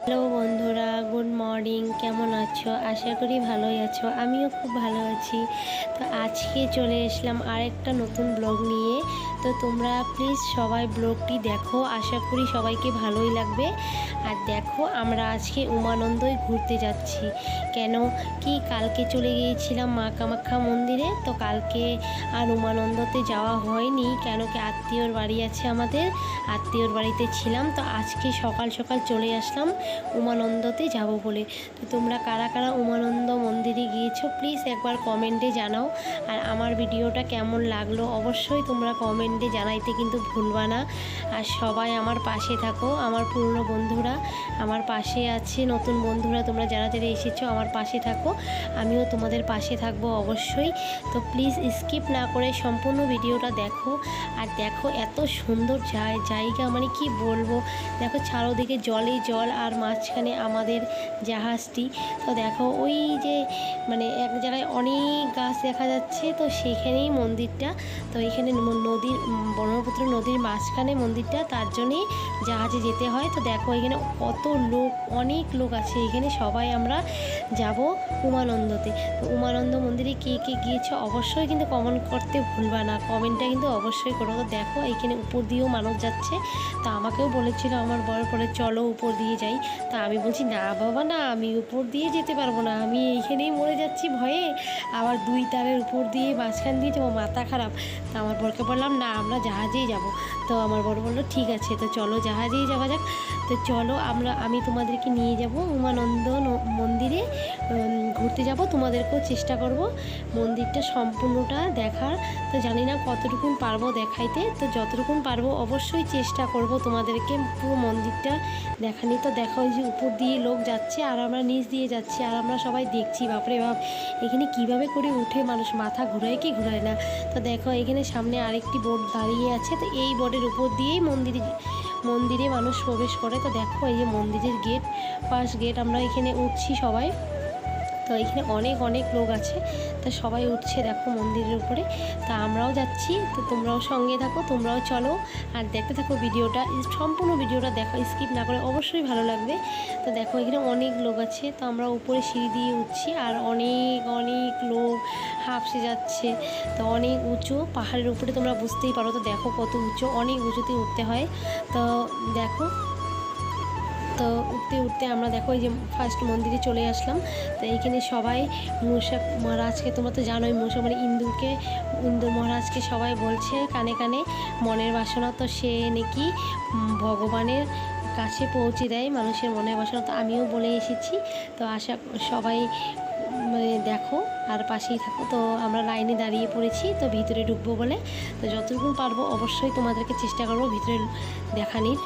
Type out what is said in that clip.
Hello বন্ধুরা, good morning. কেমন আছো? আশা করি ভালোই আছো। আমিও খুব ভালো আছি। তো আজকে চলে এসলাম আরেকটা নতুন ব্লগ নিয়ে। তো তোমরা প্লিজ সবাই ব্লগটি দেখো, আশা করি সবাইকে ভালোই লাগবে। আর দেখো, আমরা আজকে উমানন্দই ঘুরতে যাচ্ছি। কেন কি কালকে চলে গিয়েছিলাম মা কামাখ্যা মন্দিরে, তো কালকে আর উমানন্দতে যাওয়া হয়নি। কেন কি আত্মীয়র বাড়ি আছে, আমাদের আত্মীয়র বাড়িতে ছিলাম। তো আজকে সকাল সকাল চলে আসলাম উমানন্দতে যাব বলে। তো তোমরা কারা কারা উমানন্দ মন্দিরে গিয়েছো প্লিজ একবার কমেন্টে জানাও। আর আমার ভিডিওটা কেমন লাগলো অবশ্যই তোমরা কমেন্টে জানাইতে কিন্তু ভুলবা না। আর সবাই আমার পাশে থাকো, আমার পুরনো বন্ধুরা আমার পাশে আছে, নতুন বন্ধুরা তোমরা যারা যারা এসেছো আমার পাশে থাকো, আমিও তোমাদের পাশে থাকবো অবশ্যই। তো প্লিজ স্কিপ না করে সম্পূর্ণ ভিডিওটা দেখো। আর দেখো এত সুন্দর জায়গা, মানে কি বলবো। দেখো চারোদিকে জলে জল, আর মাঝখানে আমাদের জাহাজটি। তো দেখো ওই যে মানে এক জায়গায় অনেক গাছ দেখা যাচ্ছে, তো সেইখানেই মন্দিরটা। তো এখানে নদীর ব্রহ্মপুত্র নদীর মাঝখানে মন্দিরটা, তার জন্যেই জাহাজে যেতে হয়। তো দেখো এখানে কত লোক, অনেক লোক আছে এখানে। সবাই আমরা যাব উমানন্দতে। তো উমানন্দ মন্দিরে কে কে গিয়েছে অবশ্যই কিন্তু কমেন্ট করতে ভুলবা না, কমেন্টটা কিন্তু অবশ্যই করো। তো দেখো এখানে উপর দিয়েও মানুষ যাচ্ছে। তা আমাকেও বলেছিল আমার বড় করে চলো উপর দিয়ে যাই। তা আমি বলছি না বাবা না, আমি উপর দিয়ে যেতে পারবো না, আমি এইখানেই মরে যাচ্ছি ভয়ে। আবার দুই তারের উপর দিয়ে মাঝখান দিয়ে যাবো, মাথা খারাপ। তা আমার বরকে বললাম না আমরা জাহাজেই যাব। তো আমার বড় বললো ঠিক আছে, তো চলো জাহাজেই যাওয়া যাক। তো চলো আমি তোমাদেরকে নিয়ে যাব উমানন্দ মন্দিরে ঘুরতে যাব। তোমাদেরকেও চেষ্টা করব মন্দিরটা সম্পূর্ণটা দেখার। তো জানি না কতটুকুন পারবো দেখাইতে, তো যতটুকুন পারবো অবশ্যই চেষ্টা করব তোমাদেরকে পুরো মন্দিরটা দেখানি। তো দেখো ওই যে উপর দিয়ে লোক যাচ্ছে আর আমরা নিচ দিয়ে যাচ্ছি, আর আমরা সবাই দেখছি বাপরে বাপ এখানে কিভাবে করে উঠে মানুষ, মাথা ঘুরায় কি ঘুরায় না। তো দেখো এখানে সামনে আরেকটি বোট দাঁড়িয়ে আছে, তো এই বোটের উপর দিয়েই মন্দিরে মানুষ প্রবেশ করে। তো দেখো এই যে মন্দিরের গেট, ফার্স্ট গেট, আমরা এখানে উঠছি সবাই। তো এখানে অনেক অনেক লোক আছে, তো সবাই উঠছে দেখো মন্দিরের উপরে। তা আমরাও যাচ্ছি, তো তোমরাও সঙ্গে থাকো, তোমরাও চলো আর দেখতে থাকো ভিডিওটা, সম্পূর্ণ ভিডিওটা দেখো, স্কিপ না করে, অবশ্যই ভালো লাগবে। তো দেখো এখানে অনেক লোক আছে, তো আমরা উপরে সিঁড়ি দিয়ে উঠছি, আর অনেক অনেক লোক হাঁপসে যাচ্ছে। তো অনেক উঁচু পাহাড়ের উপরে, তোমরা বুঝতেই পারো। তো দেখো কত উঁচু, অনেক উঁচুতে উঠতে হয়। তো দেখো, তো উঠতে উঠতে আমরা দেখো এই যে ফার্স্ট মন্দিরে চলে আসলাম। তো এইখানে সবাই মূষা মহারাজকে, তোমরা তো জানোই মূষা মানে ইন্দুর মহারাজকে সবাই বলছে কানে কানে মনের বাসনা। তো সে নাকি ভগবানের কাছে পৌঁছে দেয় মানুষের মনের বাসনা। তো আমিও বলে এসেছি। তো সবাই মানে দেখো আর পাশেই থাকো। তো আমরা লাইনে দাঁড়িয়ে পড়েছি, তো ভিতরে ঢুকবো বলে। তো যতটুকু পারবো অবশ্যই তোমাদেরকে চেষ্টা করবো ভিতরে দেখানির।